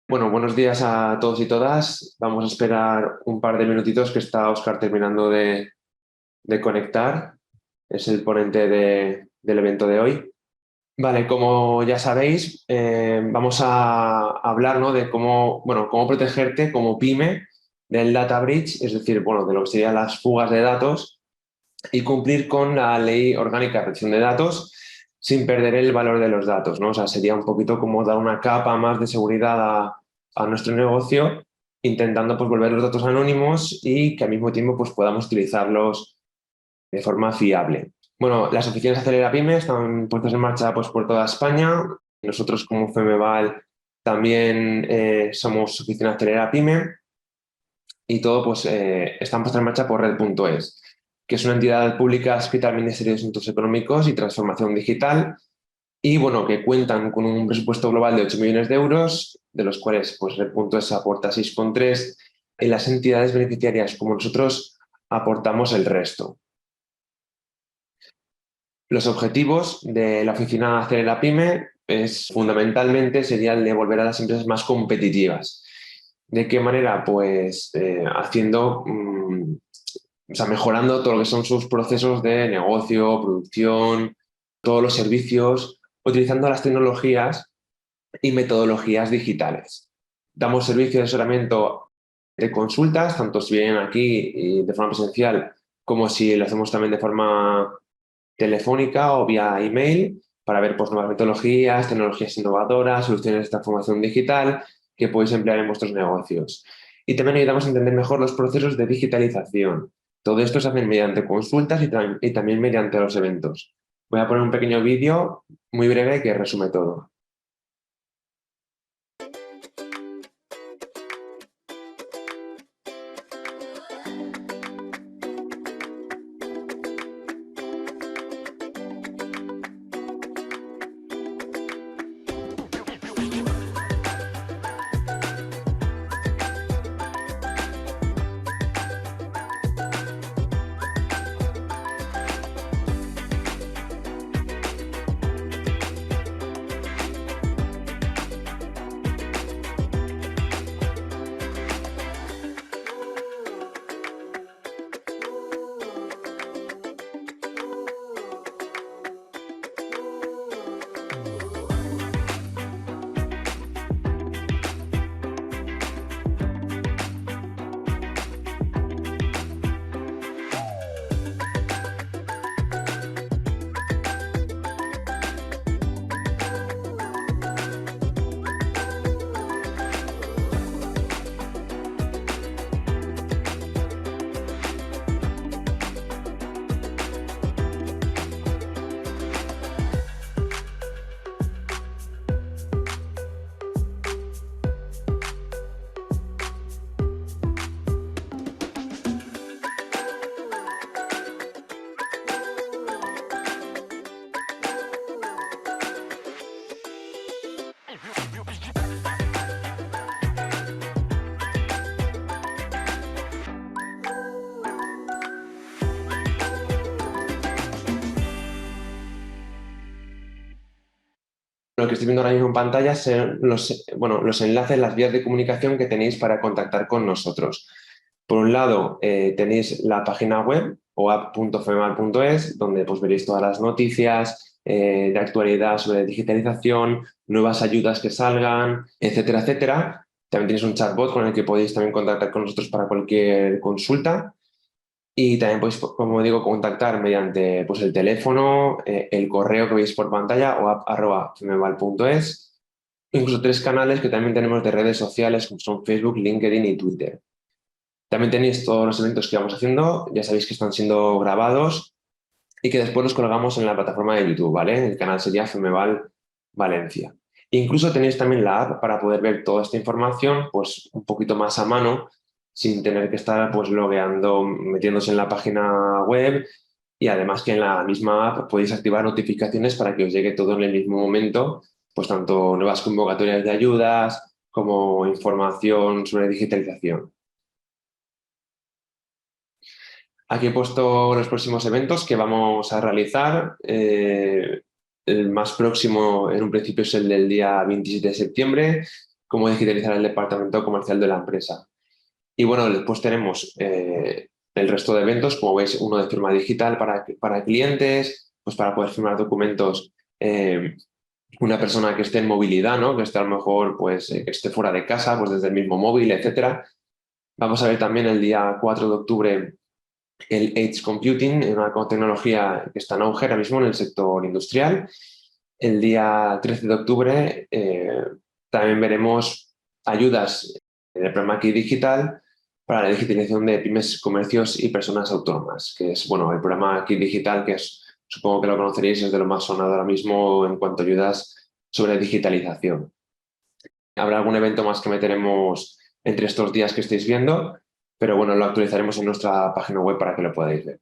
Bueno, buenos días a todos y todas. Vamos a esperar un par de minutitos que está Óscar terminando de conectar. Es el ponente del evento de hoy. Vale, como ya sabéis, vamos a hablar, ¿no?, de cómo protegerte como pyme del data breach, es decir, bueno, de lo que serían las fugas de datos y cumplir con la Ley Orgánica de Protección de Datos sin perder el valor de los datos, ¿no? O sea, sería un poquito como dar una capa más de seguridad a nuestro negocio, intentando pues volver los datos anónimos y que al mismo tiempo pues podamos utilizarlos de forma fiable. Bueno, las oficinas de Acelera Pyme están puestas en marcha pues por toda España. Nosotros como Femeval también somos oficina de Acelera Pyme y todo pues están puestas en marcha por Red.es, que es una entidad pública adscrita al Ministerio de Asuntos Económicos y Transformación Digital y bueno, que cuentan con un presupuesto global de 8 millones de euros, de los cuales pues Red.es aporta 6,3 y las entidades beneficiarias como nosotros aportamos el resto. Los objetivos de la oficina Acelera Pyme fundamentalmente sería el de volver a las empresas más competitivas. ¿De qué manera? Pues haciendo, o sea, mejorando todo lo que son sus procesos de negocio, producción, todos los servicios, utilizando las tecnologías y metodologías digitales. Damos servicio de asesoramiento de consultas, tanto si vienen aquí y de forma presencial como si lo hacemos también de forma telefónica o vía email para ver pues, nuevas metodologías, tecnologías innovadoras, soluciones de transformación digital que podéis emplear en vuestros negocios. Y también ayudamos a entender mejor los procesos de digitalización. Todo esto se hace mediante consultas y también mediante los eventos. Voy a poner un pequeño vídeo muy breve que resume todo. Lo que estoy viendo ahora mismo en pantalla son los enlaces, las vías de comunicación que tenéis para contactar con nosotros. Por un lado, tenéis la página web oap.femeval.es, donde pues, veréis todas las noticias de actualidad sobre digitalización, nuevas ayudas que salgan, etcétera, etcétera. También tenéis un chatbot con el que podéis también contactar con nosotros para cualquier consulta. Y también podéis, como digo, contactar mediante pues, el teléfono, el correo que veis por pantalla o app@femeval.es, incluso 3 canales que también tenemos de redes sociales como son Facebook, LinkedIn y Twitter. También tenéis todos los eventos que vamos haciendo, ya sabéis que están siendo grabados y que después los colgamos en la plataforma de YouTube, ¿vale? El canal sería Femeval Valencia. Incluso tenéis también la app para poder ver toda esta información pues, un poquito más a mano, sin tener que estar pues logueando, metiéndose en la página web y además que en la misma app podéis activar notificaciones para que os llegue todo en el mismo momento, pues tanto nuevas convocatorias de ayudas como información sobre digitalización. Aquí he puesto los próximos eventos que vamos a realizar. El más próximo en un principio es el del día 27 de septiembre, cómo digitalizar el departamento comercial de la empresa. Y bueno, después tenemos el resto de eventos, como veis, uno de firma digital para clientes, pues para poder firmar documentos, una persona que esté en movilidad, ¿no? Que esté a lo mejor, pues, que esté fuera de casa, pues desde el mismo móvil, etcétera. Vamos a ver también el día 4 de octubre el Edge Computing, una tecnología que está en auge ahora mismo en el sector industrial. El día 13 de octubre también veremos ayudas del programa Aquí Digital para la digitalización de pymes, comercios y personas autónomas, que es, bueno, el programa Aquí Digital, que es, supongo que lo conoceréis, es de lo más sonado ahora mismo en cuanto a ayudas sobre digitalización. Habrá algún evento más que meteremos entre estos días que estáis viendo, pero bueno, lo actualizaremos en nuestra página web para que lo podáis ver.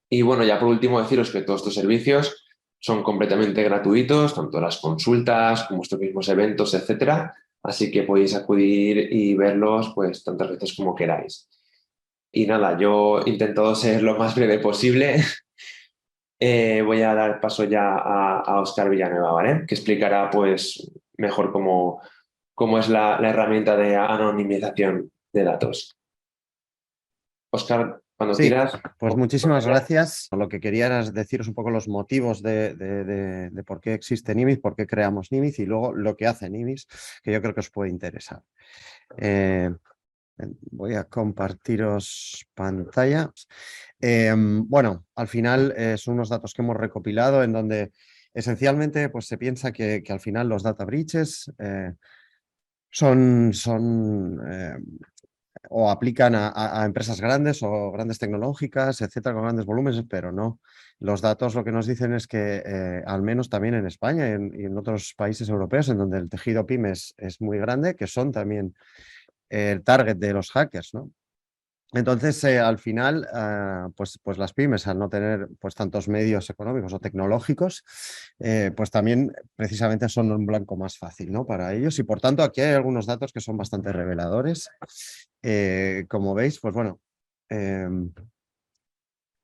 Y bueno, ya por último deciros que todos estos servicios son completamente gratuitos, tanto las consultas como estos mismos eventos, etcétera. Así que podéis acudir y verlos pues tantas veces como queráis. Y nada, yo he intentado ser lo más breve posible. Voy a dar paso ya a Óscar Villanueva, ¿vale? Que explicará pues mejor cómo es la herramienta de anonimización de datos. Óscar, cuando Sí, quieras. pues muchísimas gracias. Lo que quería era deciros un poco los motivos de por qué existe Nimis, por qué creamos Nimis y luego lo que hace Nimis, que yo creo que os puede interesar. Eh, Voy a compartiros pantalla. Bueno, al final son unos datos que hemos recopilado en donde esencialmente pues, se piensa que al final los data breaches son o aplican a empresas grandes o grandes tecnológicas, etcétera, con grandes volúmenes, pero no. Los datos lo que nos dicen es que, al menos también en España y en otros países europeos, en donde el tejido PYME es muy grande, que son también el target de los hackers, ¿no? Entonces, al final, pues las pymes, al no tener pues, tantos medios económicos o tecnológicos, pues también precisamente son un blanco más fácil, ¿no? Para ellos. Y por tanto, aquí hay algunos datos que son bastante reveladores. Como veis, pues bueno,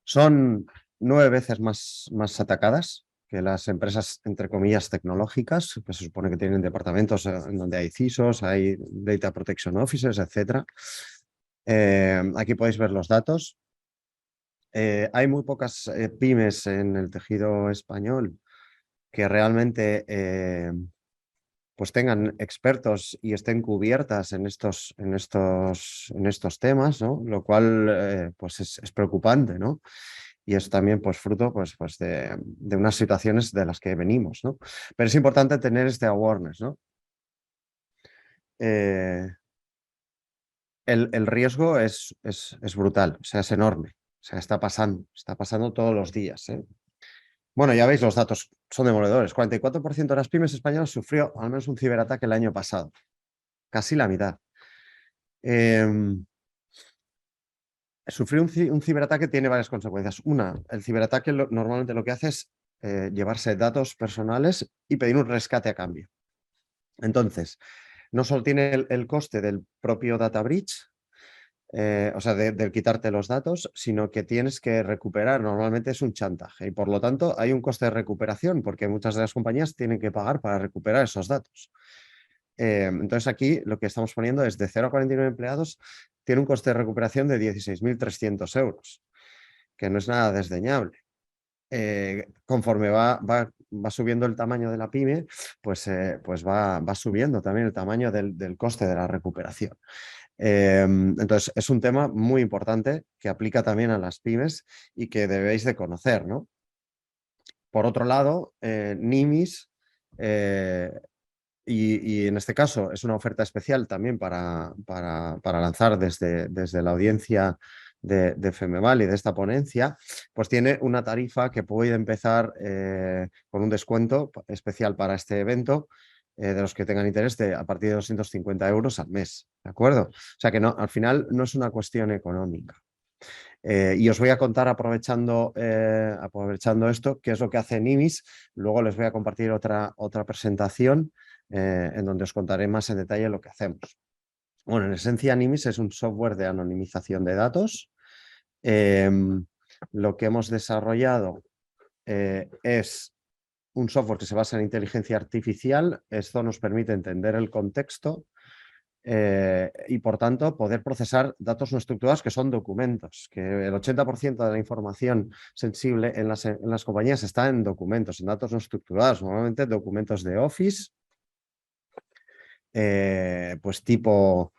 son 9 veces más atacadas que las empresas, entre comillas, tecnológicas, que se supone que tienen departamentos en donde hay CISOs, hay Data Protection Officers, etcétera. Aquí podéis ver los datos. Hay muy pocas pymes en el tejido español que realmente pues tengan expertos y estén cubiertas en estos temas, ¿no? Lo cual pues es preocupante, ¿no? Y es también pues, fruto pues de unas situaciones de las que venimos, ¿no? Pero es importante tener este awareness, ¿no? El riesgo es brutal, o sea, es enorme. O sea, está pasando todos los días, ¿eh? Bueno, ya veis, los datos son demoledores. 44% de las pymes españolas sufrió al menos un ciberataque el año pasado. Casi la mitad. Sufrir un ciberataque tiene varias consecuencias. Una, el ciberataque normalmente lo que hace es llevarse datos personales y pedir un rescate a cambio. Entonces, no solo tiene el coste del propio data breach, o sea, del quitarte los datos, sino que tienes que recuperar. Normalmente es un chantaje y por lo tanto hay un coste de recuperación porque muchas de las compañías tienen que pagar para recuperar esos datos. Entonces aquí lo que estamos poniendo es de 0 a 49 empleados, tiene un coste de recuperación de 16.300 euros, que no es nada desdeñable. Conforme va subiendo el tamaño de la pyme, pues va subiendo también el tamaño del coste de la recuperación. Entonces, es un tema muy importante que aplica también a las pymes y que debéis de conocer, ¿no? Por otro lado, Nimis, y en este caso es una oferta especial también para lanzar desde la audiencia de Femeval y de esta ponencia, pues tiene una tarifa que puede empezar con un descuento especial para este evento, de los que tengan interés, a partir de 250 euros al mes, ¿de acuerdo? O sea que no, al final no es una cuestión económica. Y os voy a contar, aprovechando esto, qué es lo que hace Nimis. Luego les voy a compartir otra presentación en donde os contaré más en detalle lo que hacemos. Bueno, en esencia, Nimis es un software de anonimización de datos. Lo que hemos desarrollado es un software que se basa en inteligencia artificial. Esto nos permite entender el contexto y, por tanto, poder procesar datos no estructurados que son documentos, que el 80% de la información sensible en las compañías está en documentos, en datos no estructurados, normalmente documentos de Office, pues tipo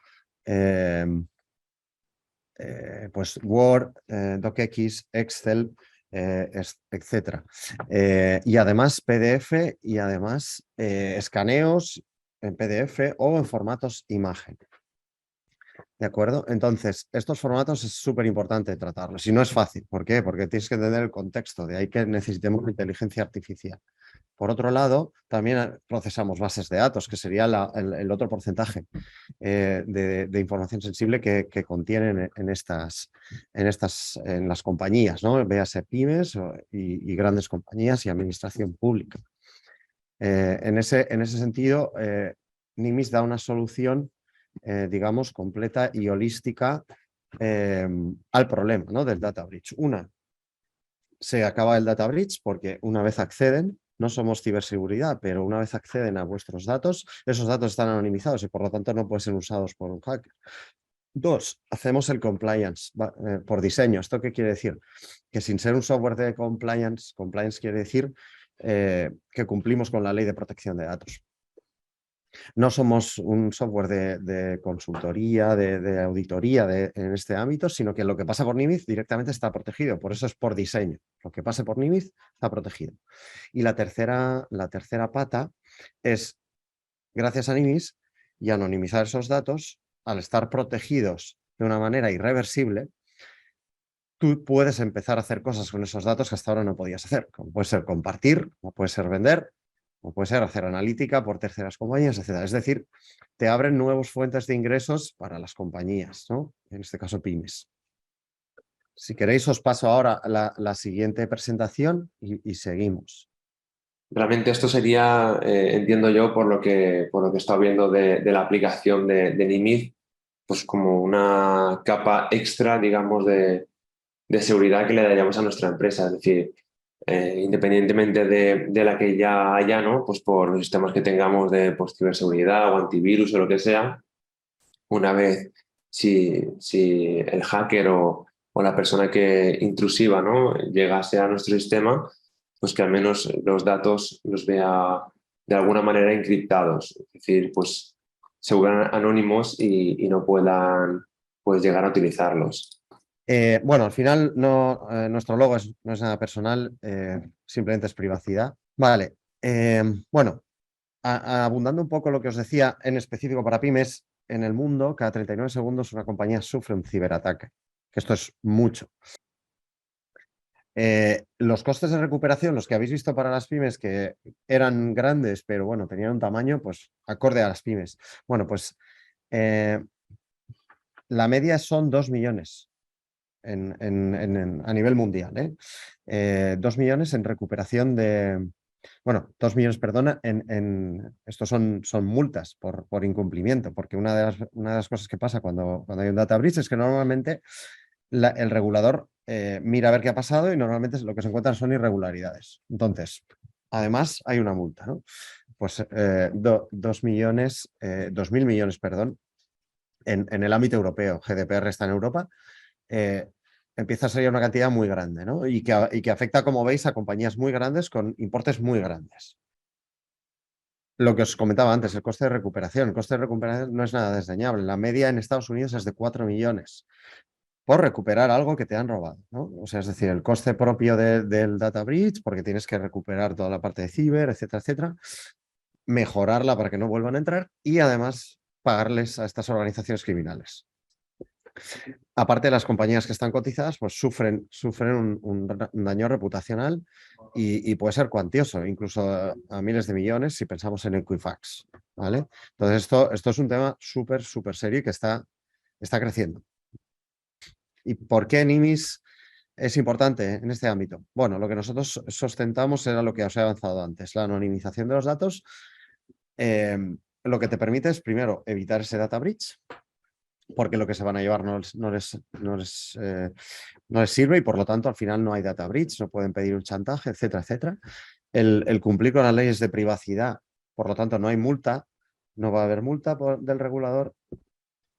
pues Word, DocX, Excel, etc. Y además PDF y además escaneos en PDF o en formatos imagen. ¿De acuerdo? Entonces, estos formatos es súper importante tratarlos y no es fácil. ¿Por qué? Porque tienes que entender el contexto, de ahí que necesitemos inteligencia artificial. Por otro lado, también procesamos bases de datos, que sería el otro porcentaje de información sensible que contienen en las compañías, ¿no? Véase pymes y grandes compañías y administración pública. En ese sentido, Nimis da una solución, digamos, completa y holística al problema, ¿no? Del data breach. Se acaba el data breach porque una vez acceden, no somos ciberseguridad, pero una vez acceden a vuestros datos, esos datos están anonimizados y por lo tanto no pueden ser usados por un hacker. 2, hacemos el compliance por diseño. ¿Esto qué quiere decir? Que sin ser un software de compliance quiere decir que cumplimos con la ley de protección de datos. No somos un software de consultoría, de auditoría en este ámbito, sino que lo que pasa por Nimis directamente está protegido. Por eso es por diseño. Lo que pase por Nimis está protegido. Y la tercera pata es, gracias a Nimis y anonimizar esos datos, al estar protegidos de una manera irreversible, tú puedes empezar a hacer cosas con esos datos que hasta ahora no podías hacer. Como puede ser compartir, como puede ser vender, o puede ser hacer analítica por terceras compañías, etc. Es decir, te abren nuevas fuentes de ingresos para las compañías, ¿no? En este caso, pymes. Si queréis, os paso ahora la siguiente presentación y seguimos. Realmente esto sería, entiendo yo, por lo que he estado viendo de la aplicación de Nimiz, pues como una capa extra, digamos, de seguridad que le daríamos a nuestra empresa. Es decir, independientemente de la que ya haya, ¿no? Pues por los sistemas que tengamos de pues, ciberseguridad o antivirus o lo que sea, una vez si el hacker o la persona que intrusiva, ¿no? llegase a nuestro sistema, pues que al menos los datos los vea de alguna manera encriptados, es decir, pues se vuelvan anónimos y no puedan pues, llegar a utilizarlos. Bueno, al final nuestro logo no es nada personal, simplemente es privacidad. Vale, bueno, abundando un poco lo que os decía, en específico para pymes, en el mundo, cada 39 segundos una compañía sufre un ciberataque, que esto es mucho. Los costes de recuperación, los que habéis visto para las pymes, que eran grandes, pero bueno, tenían un tamaño, pues acorde a las pymes. Bueno, pues la media son 2 millones a nivel mundial. 2 millones en recuperación de... Bueno, 2 millones, perdona, estos son multas por incumplimiento, porque una de las cosas que pasa cuando hay un data breach es que normalmente el regulador mira a ver qué ha pasado y normalmente lo que se encuentran son irregularidades. Entonces, además hay una multa, ¿no? Pues 2 millones, 2.000 millones, perdón, en el ámbito europeo. GDPR está en Europa. Empieza a ser una cantidad muy grande, ¿no? Y que afecta, como veis, a compañías muy grandes con importes muy grandes. Lo que os comentaba antes, el coste de recuperación. El coste de recuperación no es nada desdeñable. La media en Estados Unidos es de 4 millones por recuperar algo que te han robado, ¿no? O sea, es decir, el coste propio del data breach, porque tienes que recuperar toda la parte de ciber, etcétera, etcétera, mejorarla para que no vuelvan a entrar y además pagarles a estas organizaciones criminales. Aparte, las compañías que están cotizadas pues sufren un daño reputacional y puede ser cuantioso, incluso a miles de millones si pensamos en Equifax, ¿vale? Entonces, esto es un tema súper serio y que está creciendo. ¿Y por qué Nimis es importante en este ámbito? Bueno, lo que nosotros sustentamos era lo que os he avanzado antes, la anonimización de los datos. Lo que te permite es, primero, evitar ese data breach, porque lo que se van a llevar no les sirve y por lo tanto al final no hay data breach, no pueden pedir un chantaje, etcétera, etcétera. el cumplir con las leyes de privacidad. Por lo tanto, no hay multa, no va a haber multa del regulador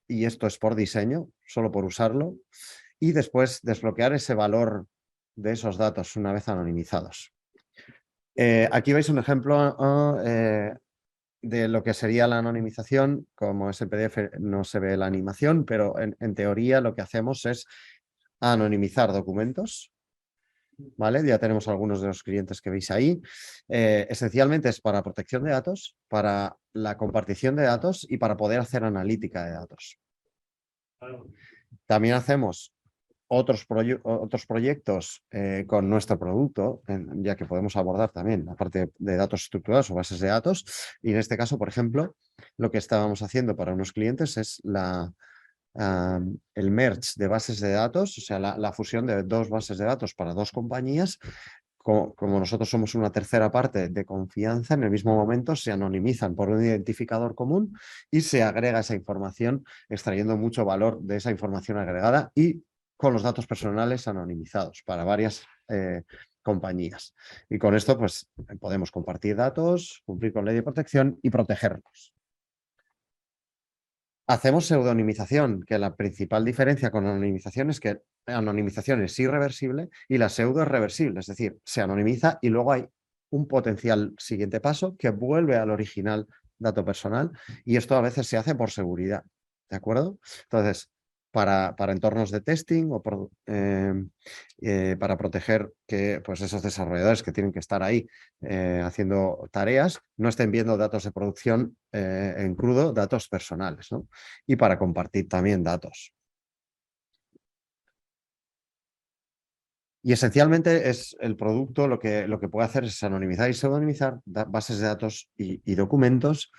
y esto es por diseño, solo por usarlo. Y después desbloquear ese valor de esos datos una vez anonimizados. Aquí veis un ejemplo de lo que sería la anonimización. Como es el PDF no se ve la animación, pero en teoría lo que hacemos es anonimizar documentos. ¿Vale? Ya tenemos algunos de los clientes que veis ahí. Esencialmente es para protección de datos, para la compartición de datos y para poder hacer analítica de datos. También hacemos otros proyectos con nuestro producto, ya que podemos abordar también la parte de datos estructurados o bases de datos. Y en este caso, por ejemplo, lo que estábamos haciendo para unos clientes es el merge de bases de datos, o sea, la fusión de dos bases de datos para dos compañías. Como nosotros somos una tercera parte de confianza, en el mismo momento se anonimizan por un identificador común y se agrega esa información, extrayendo mucho valor de esa información agregada y con los datos personales anonimizados para varias compañías. Y con esto pues podemos compartir datos, cumplir con ley de protección y protegerlos. Hacemos pseudonimización, que la principal diferencia con anonimización es que anonimización es irreversible y la pseudo es reversible, es decir, se anonimiza y luego hay un potencial siguiente paso que vuelve al original dato personal y esto a veces se hace por seguridad, ¿de acuerdo? Entonces, para entornos de testing o para proteger que pues, esos desarrolladores que tienen que estar ahí haciendo tareas no estén viendo datos de producción en crudo, datos personales, ¿no? Y para compartir también datos. Y esencialmente es el producto lo que puede hacer es anonimizar y pseudonimizar bases de datos y documentos.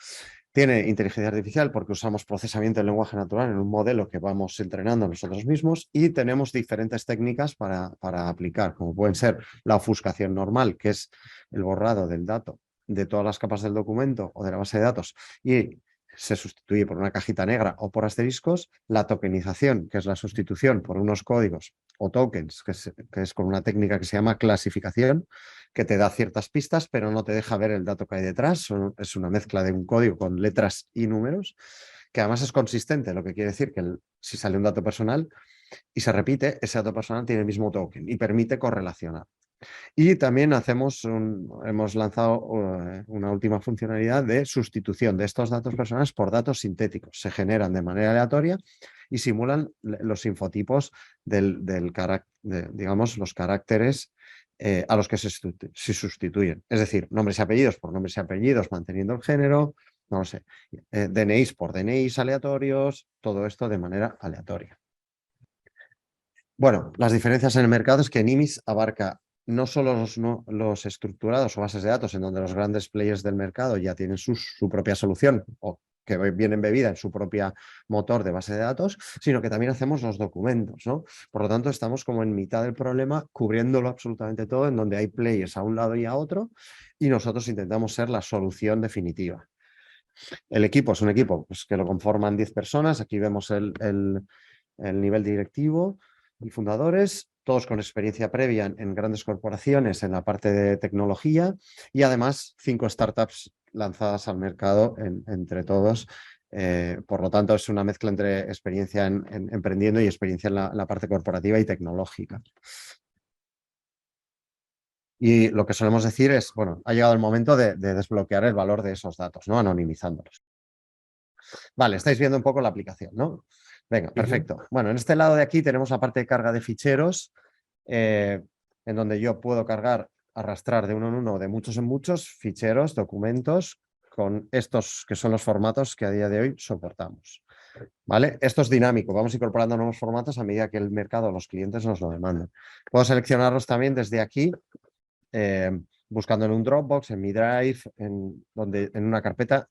Tiene inteligencia artificial porque usamos procesamiento del lenguaje natural en un modelo que vamos entrenando nosotros mismos y tenemos diferentes técnicas para aplicar, como pueden ser la ofuscación normal, que es el borrado del dato de todas las capas del documento o de la base de datos y se sustituye por una cajita negra o por asteriscos, la tokenización, que es la sustitución por unos códigos o tokens, que es con una técnica que se llama clasificación, que te da ciertas pistas, pero no te deja ver el dato que hay detrás. Es una mezcla de un código con letras y números, que además es consistente, lo que quiere decir que si sale un dato personal y se repite, ese dato personal tiene el mismo token y permite correlacionar. Y también hemos lanzado una última funcionalidad de sustitución de estos datos personales por datos sintéticos. Se generan de manera aleatoria y simulan los infotipos digamos, los caracteres a los que se sustituyen. Es decir, nombres y apellidos por nombres y apellidos, manteniendo el género, no lo sé, DNIs por DNIs aleatorios, todo esto de manera aleatoria. Bueno, las diferencias en el mercado es que NIMIS abarca no solo los estructurados o bases de datos en donde los grandes players del mercado ya tienen su propia solución o que viene embebida en su propia motor de base de datos, sino que también hacemos los documentos, ¿no? Por lo tanto, estamos como en mitad del problema, cubriéndolo absolutamente todo, en donde hay players a un lado y a otro, y nosotros intentamos ser la solución definitiva. El equipo es un equipo pues, que lo conforman 10 personas. Aquí vemos el nivel directivo y fundadores, todos con experiencia previa en grandes corporaciones en la parte de tecnología y además 5 startups lanzadas al mercado entre todos. Por lo tanto, es una mezcla entre experiencia en emprendiendo y experiencia en la parte corporativa y tecnológica. Y lo que solemos decir es, bueno, ha llegado el momento de desbloquear el valor de esos datos, ¿no? Anonimizándolos. Vale, estáis viendo un poco la aplicación, ¿no? Venga, perfecto. Bueno, en este lado de aquí tenemos la parte de carga de ficheros, en donde yo puedo cargar, arrastrar de uno en uno, de muchos en muchos, ficheros, documentos, con estos que son los formatos que a día de hoy soportamos. ¿Vale? Esto es dinámico, vamos incorporando nuevos formatos a medida que el mercado o los clientes nos lo demandan. Puedo seleccionarlos también desde aquí, buscando en un Dropbox, en mi Drive, en una carpeta,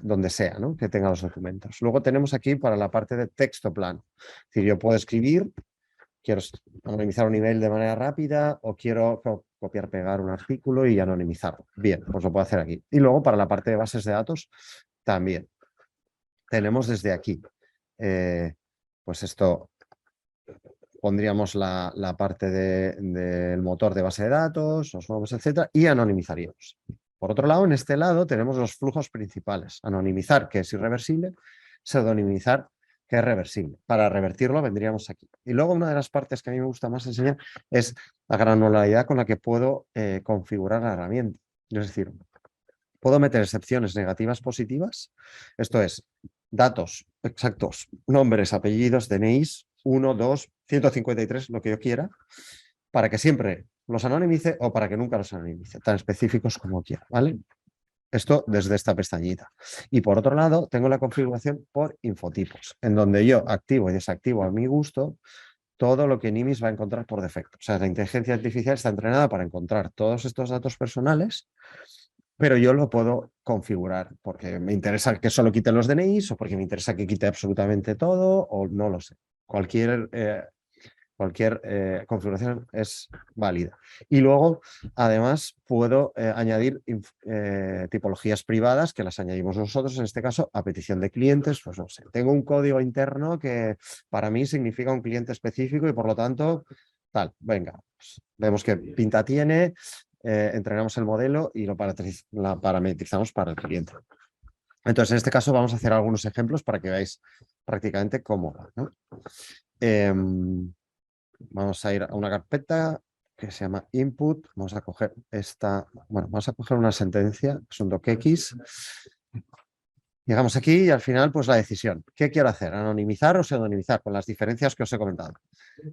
donde sea, ¿no? Que tenga los documentos. Luego tenemos aquí para la parte de texto plano. Es decir, yo puedo escribir, quiero anonimizar un email de manera rápida o quiero copiar, pegar un artículo y anonimizarlo. Bien, pues lo puedo hacer aquí. Y luego para la parte de bases de datos también. Tenemos desde aquí, pues esto, pondríamos la parte del motor de base de datos, los nombres, etcétera, y anonimizaríamos. Por otro lado, en este lado tenemos los flujos principales. Anonimizar, que es irreversible, pseudonimizar, que es reversible. Para revertirlo vendríamos aquí. Y luego una de las partes que a mí me gusta más enseñar es la granularidad con la que puedo configurar la herramienta. Es decir, puedo meter excepciones negativas positivas. Esto es, datos exactos, nombres, apellidos, DNIs, 1, 2, 153, lo que yo quiera, para que siempre los anonimice o para que nunca los anonimice, tan específicos como quiera, ¿vale? Esto desde esta pestañita. Y por otro lado, tengo la configuración por infotipos, en donde yo activo y desactivo a mi gusto todo lo que Nimis va a encontrar por defecto. O sea, la inteligencia artificial está entrenada para encontrar todos estos datos personales, pero yo lo puedo configurar porque me interesa que solo quite los DNIs o porque me interesa que quite absolutamente todo o no lo sé. Cualquier configuración es válida. Y luego, además, puedo añadir tipologías privadas que las añadimos nosotros, en este caso, a petición de clientes. Pues no sé, tengo un código interno que para mí significa un cliente específico y por lo tanto, tal, venga, pues, vemos qué pinta tiene, entrenamos el modelo y lo parametrizamos para el cliente. Entonces, en este caso vamos a hacer algunos ejemplos para que veáis prácticamente cómo va, ¿no? Vamos a ir a una carpeta que se llama input. Vamos a coger esta, bueno, vamos a coger una sentencia, que es un docx. Llegamos aquí y al final, pues la decisión. ¿Qué quiero hacer? ¿Anonimizar o pseudonimizar? Con las diferencias que os he comentado.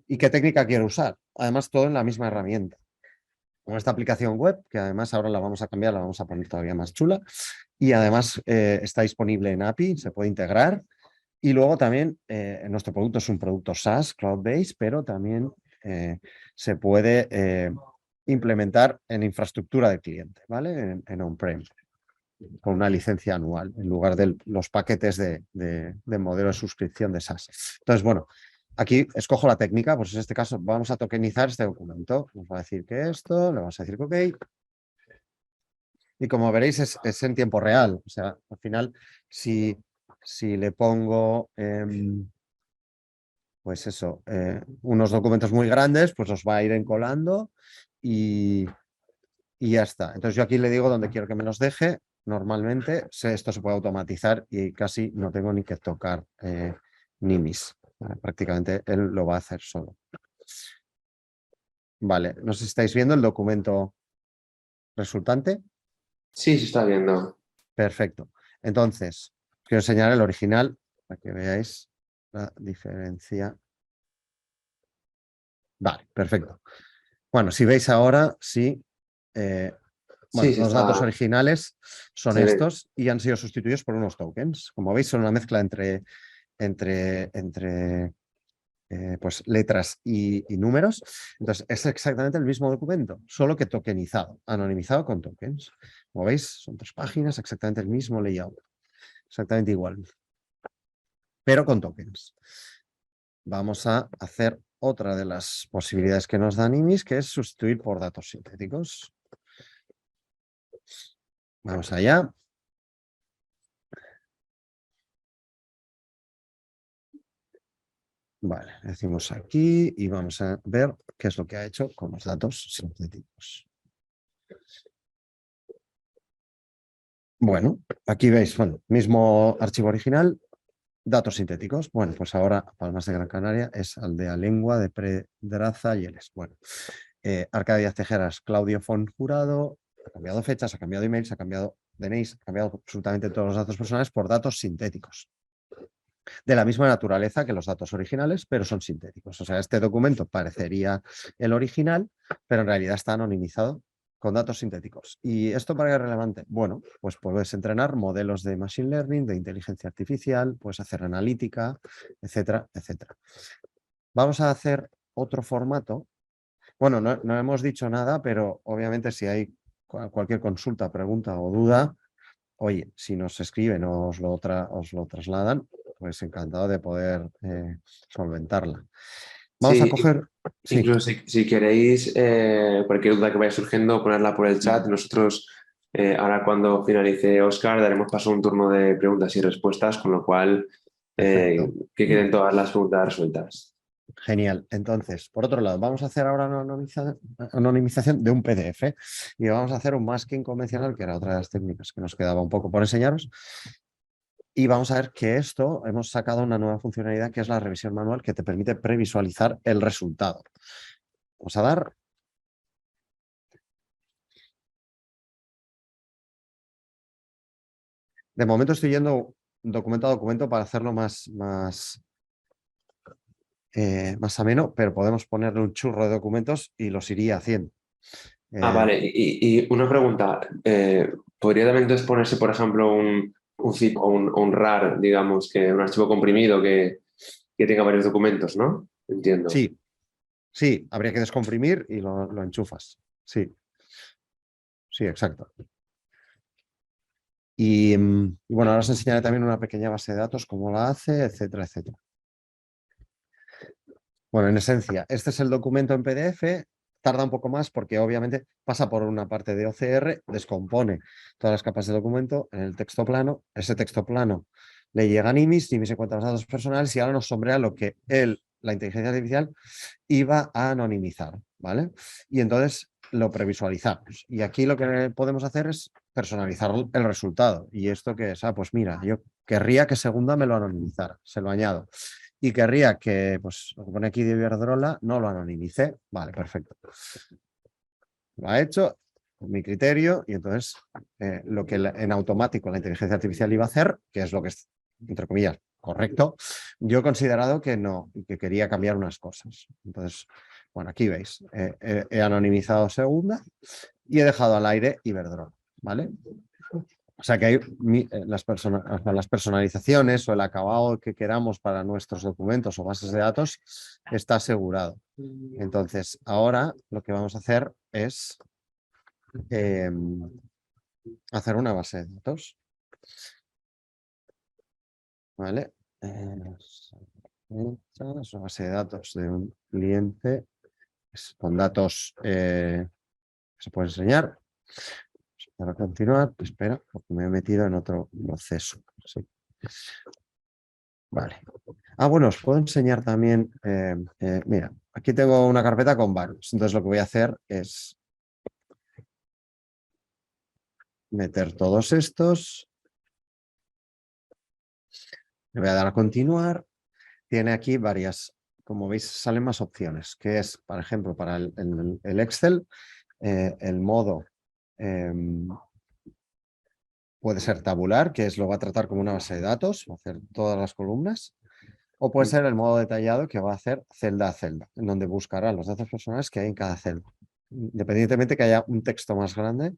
¿Y qué técnica quiero usar? Además, todo en la misma herramienta. Con esta aplicación web, que además ahora la vamos a cambiar, la vamos a poner todavía más chula. Y además está disponible en API, se puede integrar. Y luego también, nuestro producto es un producto SaaS, cloud-based, pero también se puede implementar en infraestructura de cliente, ¿vale? En on-prem, con una licencia anual, en lugar de los paquetes de modelo de suscripción de SaaS. Entonces, bueno, aquí escojo la técnica, pues en este caso vamos a tokenizar este documento. Nos va a decir que esto, le vamos a decir que ok. Y como veréis, es en tiempo real. O sea, al final, si le pongo, pues eso, unos documentos muy grandes, pues los va a ir encolando y ya está. Entonces yo aquí le digo dónde quiero que me los deje. Normalmente esto se puede automatizar y casi no tengo ni que tocar Nimis. Prácticamente él lo va a hacer solo. Vale, no sé si estáis viendo el documento resultante. Sí, se está viendo. Perfecto. Entonces, quiero enseñar el original para que veáis la diferencia. Vale, perfecto. Bueno, si veis ahora, sí. Sí, Bueno, sí los datos está. originales son Se ve. estos y han sido sustituidos por unos tokens. Como veis, son una mezcla entre pues, letras y números. Entonces, es exactamente el mismo documento, solo que tokenizado, anonimizado con tokens. Como veis, son 3 páginas, exactamente el mismo layout. Exactamente igual, pero con tokens. Vamos a hacer otra de las posibilidades que nos da Nimis, que es sustituir por datos sintéticos. Vamos allá. Vale, decimos aquí y vamos a ver qué es lo que ha hecho con los datos sintéticos. Bueno, aquí veis, bueno, mismo archivo original, datos sintéticos. Bueno, pues ahora Palmas de Gran Canaria es Aldea Lengua de Pedraza y Eles. Bueno, Arcadia Tejeras, Claudio Font Jurado, ha cambiado fechas, ha cambiado emails, ha cambiado DNIs, ha cambiado absolutamente todos los datos personales por datos sintéticos. De la misma naturaleza que los datos originales, pero son sintéticos. O sea, este documento parecería el original, pero en realidad está anonimizado con datos sintéticos. ¿Y esto para qué es relevante? Bueno, pues puedes entrenar modelos de machine learning, de inteligencia artificial, puedes hacer analítica, etcétera, etcétera. Vamos a hacer otro formato. Bueno, no hemos dicho nada, pero obviamente si hay cualquier consulta, pregunta o duda, oye, si nos escriben o os lo trasladan, pues encantado de poder solventarla. Vamos a Sí, coger... Sí, incluso si queréis, cualquier duda que vaya surgiendo, ponerla por el chat. Nosotros, ahora cuando finalice Oscar, daremos paso a un turno de preguntas y respuestas, con lo cual perfecto. que queden todas las preguntas resueltas. Genial. Entonces, por otro lado, vamos a hacer ahora una anonimización de un PDF y vamos a hacer un masking convencional, que era otra de las técnicas que nos quedaba un poco por enseñaros. Y vamos a ver que esto hemos sacado una nueva funcionalidad que es la revisión manual que te permite previsualizar el resultado. Vamos a dar. De momento estoy yendo documento a documento para hacerlo más ameno, pero podemos ponerle un churro de documentos y los iría haciendo. Vale. Y una pregunta. ¿Podría también entonces ponerse, por ejemplo, un zip o un RAR, digamos, que un archivo comprimido que tenga varios documentos, ¿no? Entiendo. Sí, sí, habría que descomprimir y lo enchufas. Sí, sí, exacto. Y bueno, ahora os enseñaré también una pequeña base de datos, cómo la hace, etcétera, etcétera. Bueno, en esencia, este es el documento en PDF. Tarda un poco más porque obviamente pasa por una parte de OCR, descompone todas las capas de documento en el texto plano. Ese texto plano le llega a Nimis encuentra los datos personales y ahora nos sombrea lo que la inteligencia artificial, iba a anonimizar, ¿vale? Y entonces lo previsualizamos. Y aquí lo que podemos hacer es personalizar el resultado. ¿Y esto qué es? Pues mira, yo querría que Segunda me lo anonimizara, se lo añado. Y querría que, pues, lo que pone aquí de Iberdrola, no lo anonimice. Vale, perfecto. Lo ha hecho, con mi criterio, y entonces lo que en automático la inteligencia artificial iba a hacer, que es lo que es, entre comillas, correcto, yo he considerado que no, y que quería cambiar unas cosas. Entonces, bueno, aquí veis, he anonimizado Segunda y he dejado al aire Iberdrola, ¿vale? O sea que hay las personalizaciones o el acabado que queramos para nuestros documentos o bases de datos está asegurado. Entonces, ahora lo que vamos a hacer es hacer una base de datos. ¿Vale? Es una base de datos de un cliente con datos que se puede enseñar. Para continuar, espera, porque me he metido en otro proceso. Sí. Vale. Bueno, os puedo enseñar también. Mira, aquí tengo una carpeta con varios. Entonces lo que voy a hacer es meter todos estos. Le voy a dar a continuar. Tiene aquí varias, como veis, salen más opciones, que es, por ejemplo, para el Excel, el modo puede ser tabular, que es lo va a tratar como una base de datos, va a hacer todas las columnas, o puede ser el modo detallado, que va a hacer celda a celda, en donde buscará los datos personales que hay en cada celda, independientemente que haya un texto más grande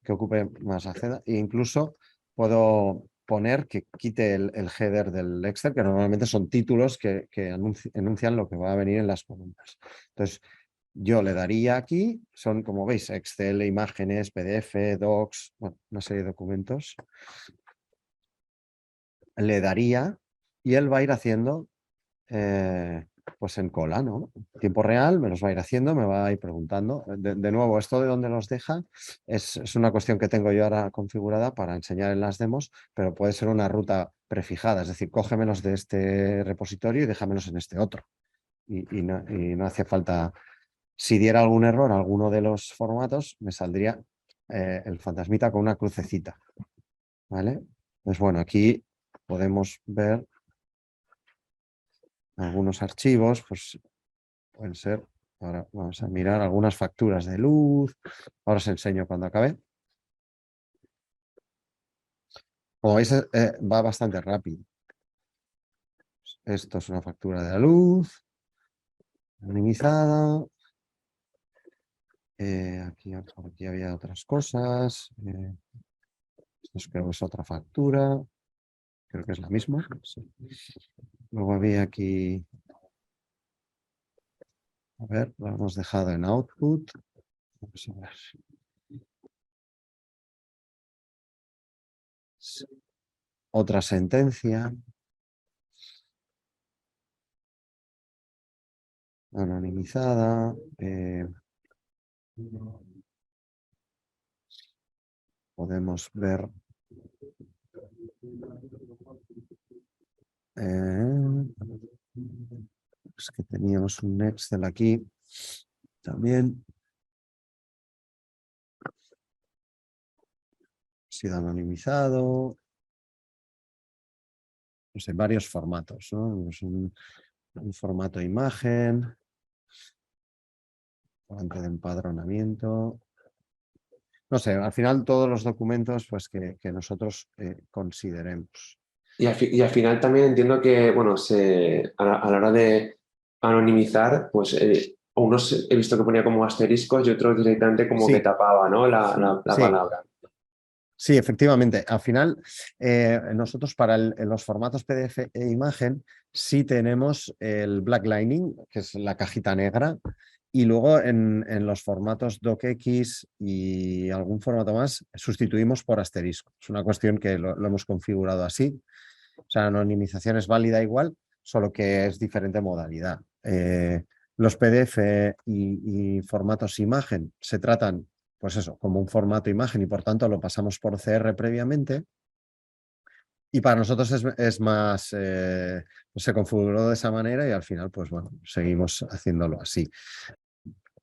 que ocupe más la celda, e incluso puedo poner que quite el header del Excel, que normalmente son títulos que enuncian lo que va a venir en las columnas. Entonces, yo le daría aquí, son como veis, Excel, imágenes, PDF, Docs, bueno, una serie de documentos. Le daría y él va a ir haciendo pues en cola, ¿no? Tiempo real, me los va a ir haciendo, me va a ir preguntando. De nuevo, esto de dónde los deja es una cuestión que tengo yo ahora configurada para enseñar en las demos, pero puede ser una ruta prefijada, es decir, cógemelos de este repositorio y déjamelos en este otro. Y no hace falta, si diera algún error alguno de los formatos, me saldría el fantasmita con una crucecita, ¿vale? Pues bueno, aquí podemos ver algunos archivos, pues pueden ser, ahora vamos a mirar algunas facturas de luz, ahora os enseño cuando acabe. Como veis, va bastante rápido. Esto es una factura de la luz, minimizada. Aquí había otras cosas. Esto creo que es otra factura. Creo que es la misma. Sí. Luego había aquí... A ver, lo hemos dejado en output. Vamos a ver. Otra sentencia. Anonimizada. Podemos ver es que teníamos un Excel aquí también. Ha sido anonimizado. Pues en varios formatos, ¿no? Pues un formato imagen, fuente de empadronamiento. No sé, al final todos los documentos pues, que nosotros consideremos. Y al final también entiendo que, bueno, a la hora de anonimizar, pues unos he visto que ponía como asteriscos y otros directamente como que Sí, tapaba, ¿no? La sí, palabra. sí, efectivamente. Al final, nosotros para los formatos PDF e imagen sí tenemos el blacklining, que es la cajita negra, y luego en los formatos docx y algún formato más sustituimos por asterisco. Es una cuestión que lo hemos configurado así. O sea, la anonimización es válida igual, solo que es diferente modalidad. Los PDF y formatos imagen se tratan, pues eso, como un formato imagen y por tanto lo pasamos por CR previamente. Y para nosotros es más, se configuró de esa manera y al final, pues bueno, seguimos haciéndolo así.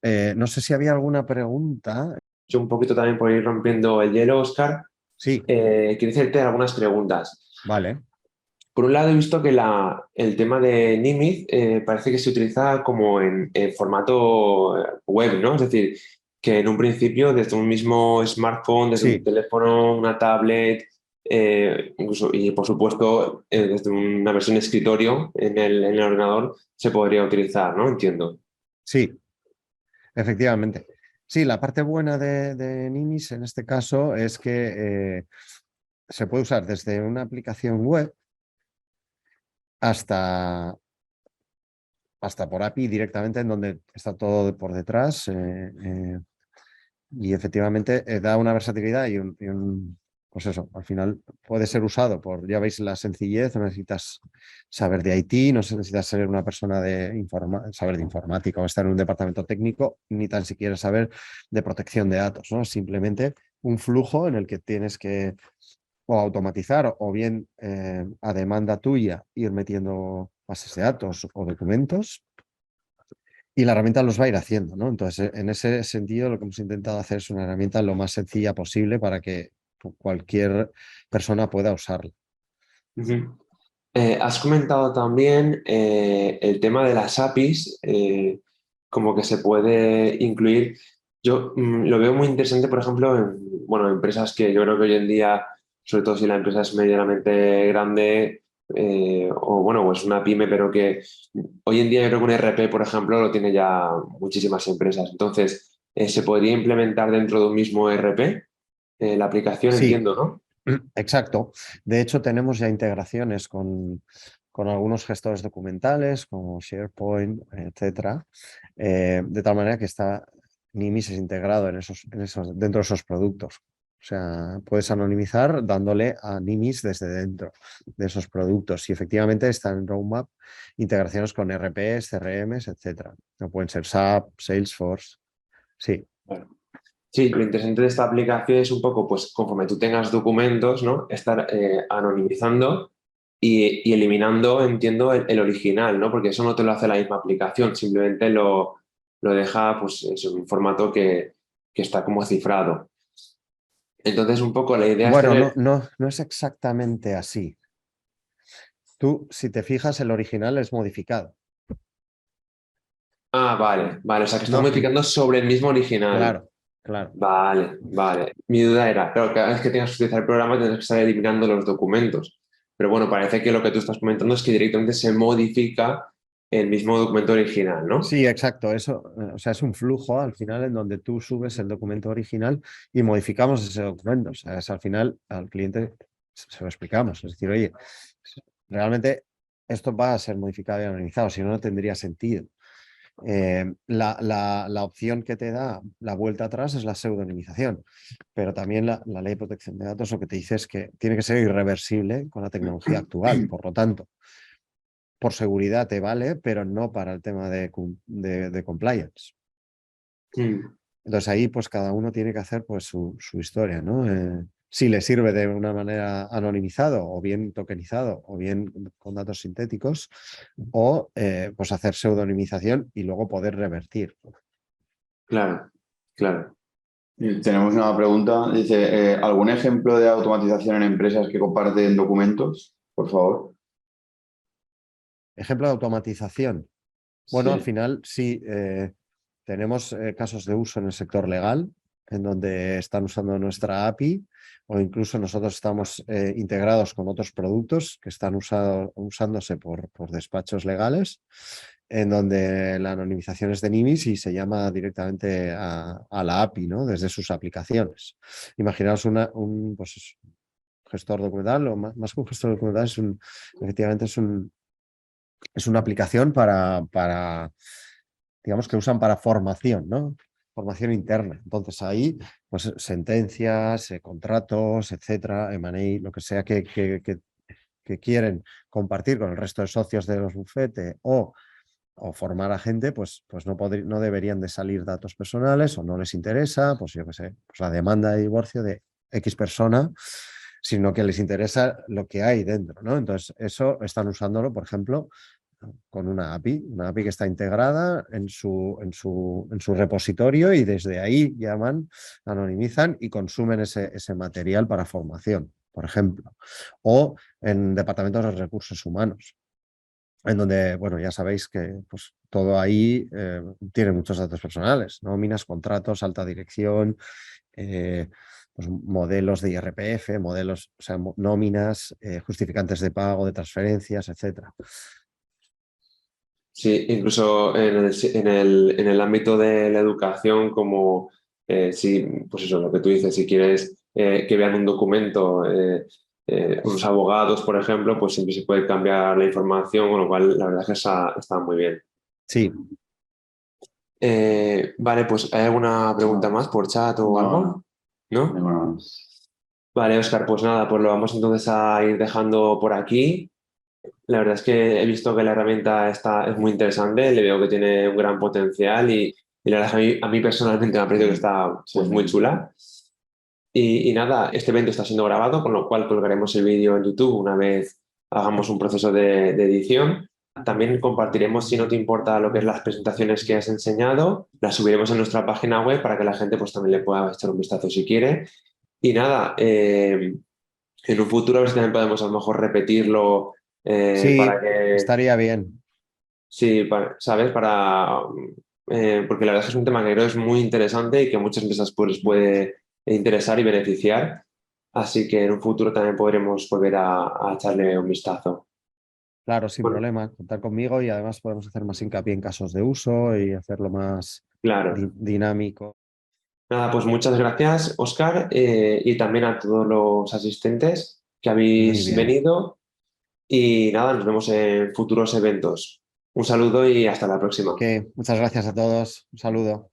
No sé si había alguna pregunta. Yo un poquito también por ir rompiendo el hielo, Oscar, Sí, quiero hacerte algunas preguntas. vale. Por un lado, he visto que el tema de Nimitz parece que se utiliza como en formato web, ¿no? Es decir, que en un principio desde un mismo smartphone, desde un Sí, teléfono, una tablet, incluso, y por supuesto desde una versión escritorio en el ordenador se podría utilizar, ¿no? Entiendo. sí, efectivamente. Sí, la parte buena de Nimis en este caso es que se puede usar desde una aplicación web hasta, hasta por API directamente en donde está todo por detrás y efectivamente da una versatilidad pues eso, al final puede ser usado por, ya veis la sencillez, no necesitas saber de IT, no necesitas ser una persona saber de informática o estar en un departamento técnico, ni tan siquiera saber de protección de datos, ¿no? Simplemente un flujo en el que tienes que o automatizar o bien a demanda tuya ir metiendo bases de datos o documentos y la herramienta los va a ir haciendo, ¿no? Entonces, en ese sentido, lo que hemos intentado hacer es una herramienta lo más sencilla posible para que cualquier persona pueda usarla. Ujú. Has comentado también el tema de las APIs, como que se puede incluir. Yo lo veo muy interesante, por ejemplo, en bueno, empresas que yo creo que hoy en día, sobre todo si la empresa es medianamente grande, o bueno, pues una pyme, pero que hoy en día yo creo que un ERP, por ejemplo, lo tiene ya muchísimas empresas. Entonces, ¿se podría implementar dentro de un mismo ERP la aplicación? Sí, Entiendo, ¿no? exacto. De hecho, tenemos ya integraciones con algunos gestores documentales como SharePoint, etcétera, de tal manera que está Nimis es integrado dentro de esos productos. O sea, puedes anonimizar dándole a Nimis desde dentro de esos productos. Y efectivamente están en Roadmap integraciones con RPs, CRMs, etcétera. No pueden ser SAP, Salesforce. Sí, Sí, lo interesante de esta aplicación es un poco, pues conforme tú tengas documentos, ¿no? Estar anonimizando y eliminando, entiendo, el original, ¿no? Porque eso no te lo hace la misma aplicación, simplemente lo deja, pues, en un formato que está como cifrado. Entonces, un poco la idea es bueno, tener... no es exactamente así. Tú, si te fijas, el original es modificado. Ah, vale, vale, o sea, que estás No, modificando sobre el mismo original. claro, claro. Vale, vale. Mi duda era, claro, cada vez que tengas que utilizar el programa tendrás que estar eliminando los documentos. Pero bueno, parece que lo que tú estás comentando es que directamente se modifica el mismo documento original, ¿no? Sí, exacto. Eso, o sea, es un flujo al final en donde tú subes el documento original y modificamos ese documento. O sea, es al final al cliente se lo explicamos. Es decir, oye, realmente esto va a ser modificado y analizado, si no, no tendría sentido. La opción que te da la vuelta atrás es la pseudonimización, pero también la ley de protección de datos lo que te dice es que tiene que ser irreversible con la tecnología actual. Por lo tanto, por seguridad te vale, pero no para el tema de compliance. Mm. Entonces ahí pues cada uno tiene que hacer pues su historia, ¿no? si le sirve de una manera anonimizado o bien tokenizado o bien con datos sintéticos, o pues hacer pseudonimización y luego poder revertir. Claro, claro. Y tenemos una pregunta, dice, ¿algún ejemplo de automatización en empresas que comparten documentos? Por favor. Ejemplo de automatización. Bueno, al Sí. final sí, tenemos casos de uso en el sector legal, en donde están usando nuestra API, o incluso nosotros estamos integrados con otros productos que están usándose por despachos legales, en donde la anonimización es de NIMIS y se llama directamente a la API, ¿no? Desde sus aplicaciones. Imaginaos un pues, gestor documental, o más que un gestor documental, efectivamente es una aplicación digamos que usan para formación, ¿no? Formación interna. Entonces ahí, pues sentencias, contratos, etcétera, M&A, lo que sea que quieren compartir con el resto de socios de los bufetes o formar a gente, pues no deberían de salir datos personales o no les interesa, pues yo qué sé, pues la demanda de divorcio de X persona, sino que les interesa lo que hay dentro, ¿no? Entonces eso están usándolo, por ejemplo, con una API que está integrada en su repositorio y desde ahí llaman, anonimizan y consumen ese material para formación, por ejemplo. O en departamentos de recursos humanos, en donde, bueno, ya sabéis que pues, todo ahí tiene muchos datos personales, nóminas, contratos, alta dirección, pues, modelos de IRPF, modelos, o sea, nóminas, justificantes de pago, de transferencias, etcétera. Sí, incluso en el ámbito de la educación, como si, pues eso, lo que tú dices, si quieres que vean un documento, unos abogados, por ejemplo, pues siempre se puede cambiar la información, con lo cual la verdad es que está muy bien. Sí. Vale, pues ¿hay alguna pregunta más por chat o algo? ¿No? No. Vale, Óscar, pues nada, pues lo vamos entonces a ir dejando por aquí. La verdad es que he visto que la herramienta es muy interesante, le veo que tiene un gran potencial y la verdad es que a mí personalmente me ha parecido que está pues, muy chula. Y nada, este evento está siendo grabado, con lo cual colgaremos el vídeo en YouTube una vez hagamos un proceso de edición. También compartiremos, si no te importa, lo que es las presentaciones que has enseñado, las subiremos en nuestra página web para que la gente pues, también le pueda echar un vistazo si quiere. Y nada, en un futuro a ver si también podemos a lo mejor repetirlo Sí, para que, estaría bien. sí, ¿sabes? Porque la verdad es que es un tema que creo es muy interesante y que a muchas empresas pues, les puede interesar y beneficiar. Así que en un futuro también podremos volver a echarle un vistazo. Claro, sin Bueno, problema, contar conmigo y además podemos hacer más hincapié en casos de uso y hacerlo más claro. dinámico. Nada, pues muchas gracias, Óscar, y también a todos los asistentes que Muy habéis bien. venido. Y nada, nos vemos en futuros eventos. Un saludo y hasta la próxima. Muchas gracias a todos. Un saludo.